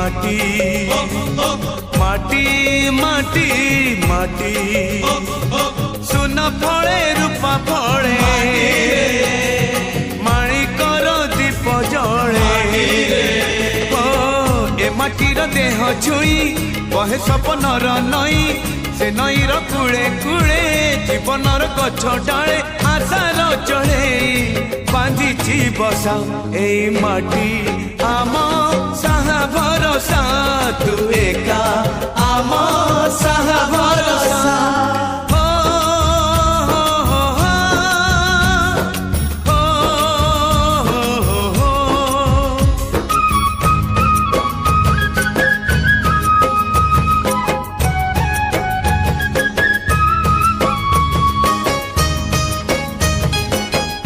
माटी माटी माटी माटी सुन फले रूपा फले माणिकर दीप जले ए माटीर देह छुई बहे सपनर नई से नईर कूले कूले जीवनर गछ डाले आशार चढ़े बांधिची बसा ए माटी आम साहा भरोसा तू एका आम साहा भरोसा।